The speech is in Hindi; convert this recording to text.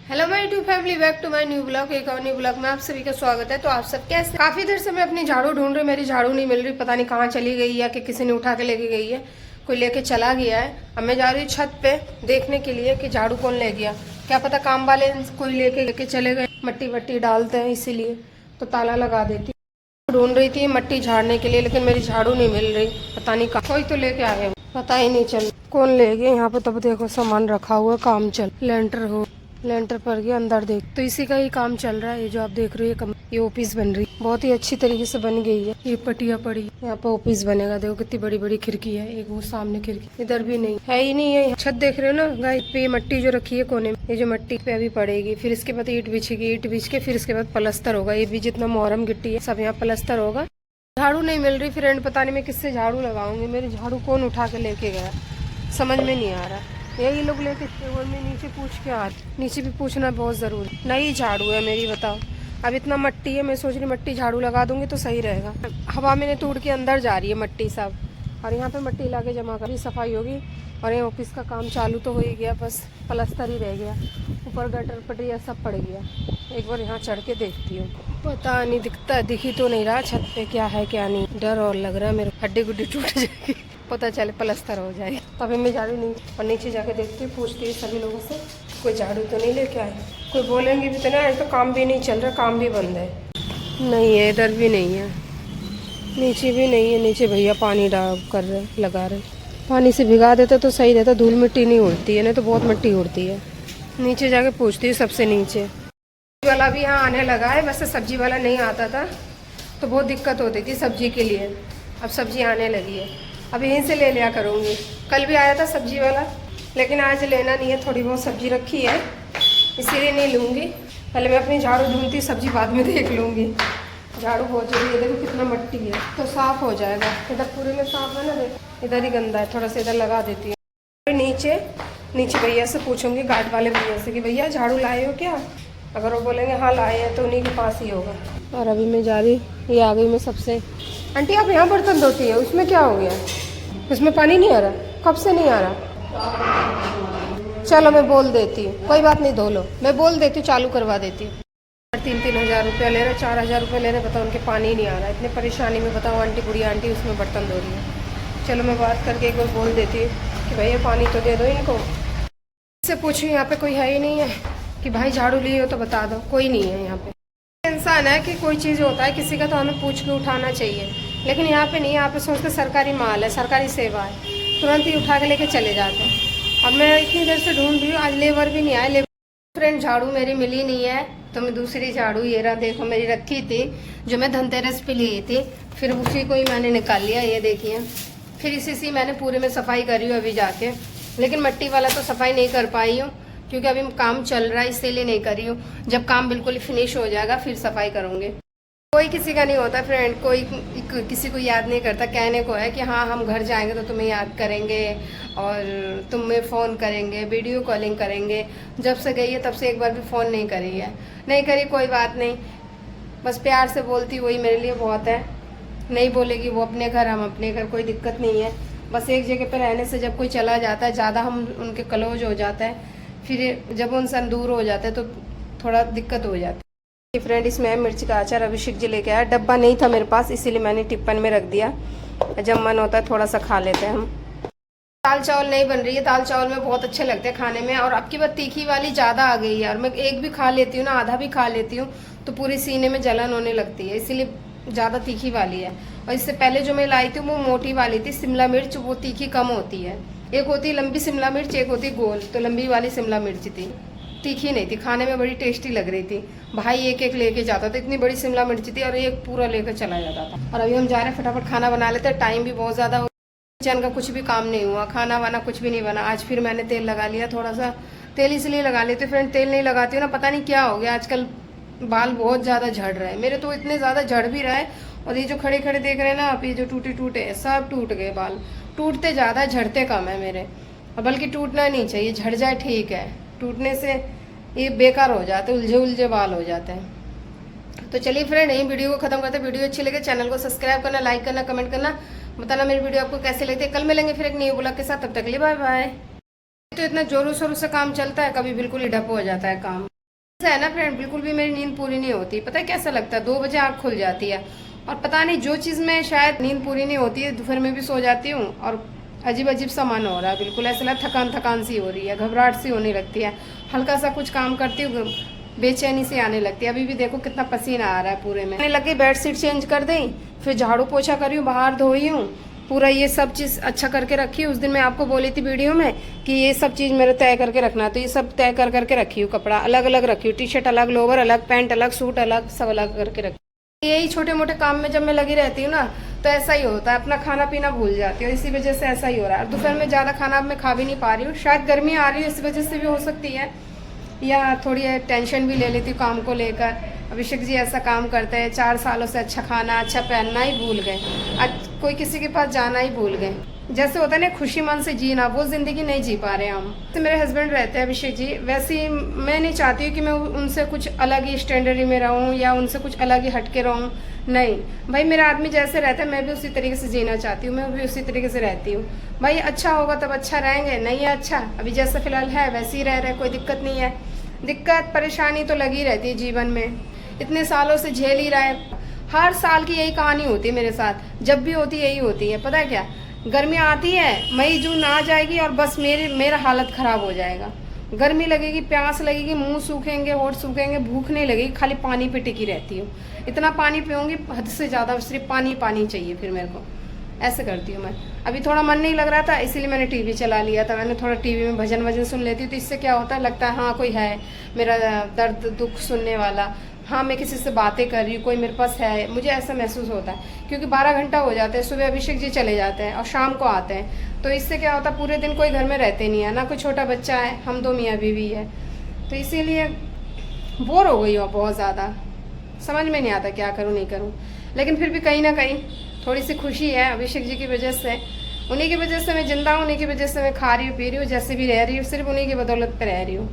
Hello my YouTube family, back to my new blog. एक और न्यू ब्लॉग में आप सभी का स्वागत है। तो आप सब कैसे? काफी देर से मैं अपनी झाड़ू ढूंढ रही, मेरी झाड़ू नहीं मिल रही, पता नहीं कहाँ चली गई है कि किसी ने उठा के लेके गई है, कोई लेके चला गया है। अब मैं जा रही हूँ छत पे देखने के लिए कि झाड़ू कौन ले गया। क्या पता काम वाले कोई लेके चले गए, मट्टी वट्टी डालते हैं इसीलिए, तो ताला लगा देती। ढूंढ रही थी मट्टी झाड़ने के लिए, लेकिन मेरी झाड़ू नहीं मिल रही, पता नहीं कहाँ कोई तो लेके आए, पता ही नहीं चल कौन ले गए। यहाँ पे तब देखो सामान रखा हुआ, काम चल, लेंटर पर गया अंदर देख, तो इसी का ही काम चल रहा है। ये जो आप देख रहे हो ये ऑफिस बन रही, बहुत ही अच्छी तरीके से बन गई है। ये पटिया पड़ी, यहाँ पे ऑफिस बनेगा। देखो कितनी बड़ी बड़ी खिड़की है, एक वो सामने खिड़की, इधर भी नहीं है ही नहीं है। छत देख रहे हो ना गाइस, पे ये मट्टी जो रखी है कोने में, ये जो मट्टी पे अभी पड़ेगी, फिर इसके बाद ईंट बिछेगी, ईंट बिछ के फिर इसके बाद प्लास्टर होगा। ये भी जितना मोहरम गिट्टी है सब यहाँ प्लास्टर होगा। झाड़ू नहीं मिल रही फ्रेंड, पता नहीं मैं किससे झाड़ू लगाऊंगी। मेरी झाड़ू कौन उठा के लेके गया, समझ में नहीं आ रहा। यही लोग लेके मैं नीचे पूछ के आ, नीचे भी पूछना बहुत जरूरी। नई झाड़ू है मेरी, बताओ। अब इतना मट्टी है, मैं सोच रही मट्टी झाड़ू लगा दूंगी तो सही रहेगा। हवा मैंने तोड़ के अंदर जा रही है मट्टी सब, और यहाँ पे मट्टी ला के जमा करी, सफाई होगी। और ये ऑफिस का काम चालू तो हो ही गया, बस प्लास्टर ही रह गया। ऊपर गटर पटरिया सब पड़ गया। एक बार यहाँ चढ़ के देखती हूँ, पता नहीं दिखी तो नहीं रहा छत पे क्या है क्या नहीं। डर और लग रहा है मेरे, हड्डी गुड्डी टूट जाएगी, पता चले प्लास्टर हो जाए। तभी मैं झाड़ू नहीं, और नीचे जाके देखती हूँ, पूछती हूँ सभी लोगों से, कोई झाड़ू तो नहीं लेके आए। कोई बोलेंगे भी तो ना, तो काम भी नहीं चल रहा, काम भी बंद है। नहीं है, इधर भी नहीं है, नीचे भी नहीं है। नीचे भैया पानी कर रहे, लगा रहे, पानी से भिगा देते तो सही रहता, धूल मिट्टी नहीं उड़ती है, नहीं तो बहुत मिट्टी उड़ती है। नीचे जाके पूछती हूँ सबसे नीचे। वाला भी यहाँ आने लगा है, वैसे सब्जी वाला नहीं आता था तो बहुत दिक्कत होती थी सब्जी के लिए, अब सब्जी आने लगी है, अब यहीं से ले लिया करूँगी। कल भी आया था सब्जी वाला, लेकिन आज लेना नहीं है, थोड़ी बहुत सब्जी रखी है इसीलिए नहीं लूँगी। पहले मैं अपनी झाड़ू ढूंढती, सब्जी बाद में देख लूँगी। झाड़ू बहुत जरूरी है, देखो कितना मट्टी है, तो साफ़ हो जाएगा। इधर पूरे में साफ़ है ना, देखो इधर ही गंदा है, थोड़ा सा इधर लगा देती हूँ। नीचे भैया से पूछूंगी, गार्ड वाले भैया से, कि भैया झाड़ू लाए हो क्या। अगर वो बोलेंगे हाँ लाए हैं तो उन्हीं के पास ही होगा। और अभी मैं जा रही, ये आ गई मैं सबसे। आंटी आप यहाँ बर्तन धोती है, उसमें क्या हो गया, उसमें पानी नहीं आ रहा, कब से नहीं आ रहा। चलो मैं बोल देती हूँ, कोई बात नहीं, धो लो, मैं बोल देती हूँ, चालू करवा देती हूँ। 3,000 रुपया ले रहे, 4,000 रुपये ले रहे, बताओ उनके पानी नहीं आ रहा, इतने परेशानी में, बताओ आंटी, बुढ़िया आंटी उसमें बर्तन धो रही है। चलो मैं बात करके एक बार बोल देती हूँ कि भैया पानी तो दे दो इनको। इससे पूछूँ, यहाँ पे कोई है ही नहीं है कि भाई झाड़ू लिए हो तो बता दो, कोई नहीं है यहाँ पे। इंसान है कि कोई चीज़ होता है किसी का तो हमें पूछ के उठाना चाहिए, लेकिन यहाँ पे नहीं, यहाँ पे सोचते सरकारी माल है, सरकारी सेवा है, तुरंत ही उठा के लेके चले जाते हैं। अब मैं इतनी देर से ढूंढ रही हूँ, आज लेबर भी नहीं आए। फ्रेंड झाड़ू मेरी मिली नहीं है, तो मैं दूसरी झाड़ू, ये रहा देखो, मेरी रखी थी जो मैं धनतेरस पे ली थी, फिर उसी को ही मैंने निकाल लिया, ये देखिए। फिर इसी से मैंने पूरे में सफाई करी हूँ अभी जाके, लेकिन मट्टी वाला तो सफाई नहीं कर पाई हूँ क्योंकि अभी काम चल रहा है, इसीलिए नहीं करी हूँ। जब काम बिल्कुल फिनिश हो जाएगा फिर सफाई करूँगी। कोई किसी का नहीं होता फ्रेंड, कोई किसी को याद नहीं करता। कहने को है कि हाँ हम घर जाएंगे तो तुम्हें याद करेंगे और तुम्हें फ़ोन करेंगे, वीडियो कॉलिंग करेंगे। जब से गई है तब से एक बार भी फ़ोन नहीं करी है, नहीं करी, कोई बात नहीं, बस प्यार से बोलती, वही मेरे लिए बहुत है। नहीं बोलेगी वो अपने घर, हम अपने घर, कोई दिक्कत नहीं है। बस एक जगह पर रहने से जब कोई चला जाता है, ज़्यादा हम उनके क्लोज हो जाता है, फिर जब उनसे दूर हो जाते हैं तो थोड़ा दिक्कत हो जाती है। फ्रेंड इसमें है मिर्च का अचार, अभिषेक जी लेके आया, डब्बा नहीं था मेरे पास इसीलिए मैंने टिप्पन में रख दिया, जब मन होता है थोड़ा सा खा लेते हैं हम। दाल चावल नहीं बन रही है, दाल चावल में बहुत अच्छे लगते हैं खाने में, और अब की बार तीखी वाली ज़्यादा आ गई है, और मैं एक भी खा लेती हूँ ना, आधा भी खा लेती हूँ तो पूरी सीने में जलन होने लगती है, इसीलिए ज़्यादा तीखी वाली है। और इससे पहले जो मैं लाई थी वो मोटी वाली थी, शिमला मिर्च, वो तीखी कम होती है। एक होती है लंबी शिमला मिर्च, एक होती गोल, तो लंबी वाली शिमला मिर्च थी, तीखी नहीं थी, खाने में बड़ी टेस्टी लग रही थी। भाई एक एक लेके जाता था, इतनी बड़ी शिमला मिर्च थी, और एक पूरा लेकर चला जाता था। और अभी हम जा रहे हैं फटाफट खाना बना लेते हैं, टाइम भी बहुत ज़्यादा हो, किचन का कुछ भी काम नहीं हुआ, खाना वाना कुछ भी नहीं बना। आज फिर मैंने तेल लगा लिया, थोड़ा सा तेल इसलिए लगा लेती हूँ फ्रेंड, तेल नहीं लगाती हूँ ना, पता नहीं क्या हो गया आजकल, बाल बहुत ज़्यादा झड़ रहे हैं मेरे, तो इतने ज़्यादा झड़ भी रहा है। और ये जो खड़े खड़े देख रहे हैं ना आप, ये जो टूटे सब टूट गए बाल, टूटते ज़्यादा झड़ते कम है मेरे, और बल्कि टूटना नहीं चाहिए, झड़ जाए ठीक है, टूटने से ये बेकार हो जाते हैं, उलझे बाल हो जाते हैं। तो चलिए फ्रेंड यही वीडियो को खत्म करते हैं। वीडियो अच्छी लगे चैनल को सब्सक्राइब करना, लाइक करना, कमेंट करना, बताना मेरी वीडियो आपको कैसे लगती है। कल मिलेंगे फिर एक न्यू ब्लॉग के साथ, तब तक के लिए बाय बाय। तो इतना जोरों शोरों से काम चलता है, कभी बिल्कुल ही ठप हो जाता है काम। ऐसा है ना फ्रेंड, बिल्कुल भी मेरी नींद पूरी नहीं होती। पता है कैसा लगता है, 2 बजे आँख खुल जाती है और पता नहीं जो चीज़ में शायद नींद पूरी नहीं होती है, दोपहर में भी सो जाती हूँ और अजीब अजीब सा मन हो रहा है। बिल्कुल ऐसा लगता थकान थकान सी हो रही है, घबराहट सी होने लगती है। हल्का सा कुछ काम करती हूँ, बेचैनी सी आने लगती है। अभी भी देखो कितना पसीना आ रहा है पूरे में। लगे बेडशीट चेंज कर दें, फिर झाड़ू पोछा करी हूँ, बाहर धोई हूँ, पूरा ये सब चीज़ अच्छा करके रखी हूँ। उस दिन मैं आपको बोली थी वीडियो में कि ये सब चीज़ मेरे तय करके रखना, तो ये सब तय कर करके रखी हूँ। कपड़ा अलग अलग रखी हूँ, टी शर्ट अलग, लोवर अलग, पैंट अलग, सूट अलग, सब अलग करके रखी। यही छोटे मोटे काम में जब मैं लगी रहती हूँ ना, तो ऐसा ही होता है, अपना खाना पीना भूल जाती हूँ। इसी वजह से ऐसा ही हो रहा है। दोपहर में ज़्यादा खाना अब मैं खा भी नहीं पा रही हूँ, शायद गर्मी आ रही है इस वजह से भी हो सकती है, या थोड़ी टेंशन भी ले लेती हूँ काम को लेकर। अभिषेक जी ऐसा काम करते हैं, 4 सालों से अच्छा खाना अच्छा पहनना ही भूल गए, आज कोई किसी के पास जाना ही भूल गए। जैसे होता है ना खुशी मन से जीना, वो ज़िंदगी नहीं जी पा रहे हम। तो मेरे हस्बैंड रहते हैं अभिषेक जी, वैसे ही मैं नहीं चाहती हूँ कि मैं उनसे कुछ अलग ही स्टैंडर्ड में रहूँ या उनसे कुछ अलग ही हटके रहूँ। नहीं भाई, मेरा आदमी जैसे रहता है मैं भी उसी तरीके से जीना चाहती हूँ, मैं भी उसी तरीके से रहती हूँ। भाई अच्छा होगा तब अच्छा रहेंगे, नहीं है अच्छा अभी जैसा फिलहाल है वैसे ही रह रहे, कोई दिक्कत नहीं है। दिक्कत परेशानी तो लगी रहती है जीवन में, इतने सालों से झेल ही रहा है। हर साल की यही कहानी होती है मेरे साथ, जब भी होती यही होती है। पता है क्या, गर्मी आती है, मई जून आ जाएगी और बस मेरा हालत ख़राब हो जाएगा। गर्मी लगेगी, प्यास लगेगी, मुंह सूखेंगे, होठ सूखेंगे, भूख नहीं लगेगी, खाली पानी पे टिकी रहती हूँ। इतना पानी पीऊँगी हद से ज़्यादा, सिर्फ पानी पानी चाहिए फिर मेरे को, ऐसे करती हूँ मैं। अभी थोड़ा मन नहीं लग रहा था इसीलिए मैंने टीवी चला लिया था। मैंने थोड़ा टीवी में भजन सुन लेती हूँ, तो इससे क्या होता है, लगता है हाँ कोई है मेरा दर्द दुख सुनने वाला, हाँ मैं किसी से बातें कर रही हूँ, कोई मेरे पास है, मुझे ऐसा महसूस होता है। क्योंकि 12 घंटा हो जाते हैं, सुबह अभिषेक जी चले जाते हैं और शाम को आते हैं, तो इससे क्या होता है पूरे दिन कोई घर में रहते नहीं है, ना कोई छोटा बच्चा है, हम 2 मियाँ बीवी है, तो इसीलिए बोर हो गई हूँ बहुत ज़्यादा। समझ में नहीं आता क्या करूँ नहीं करूँ, लेकिन फिर भी कहीं ना कहीं थोड़ी सी खुशी है अभिषेक जी की वजह से। उन्हीं की वजह से मैं जिंदा हूँ, उन्हीं की वजह से मैं खा रही हूँ पी रही हूँ, जैसे भी रह रही हूँ, सिर्फ उन्हीं की बदौलत पे रह रही हूँ।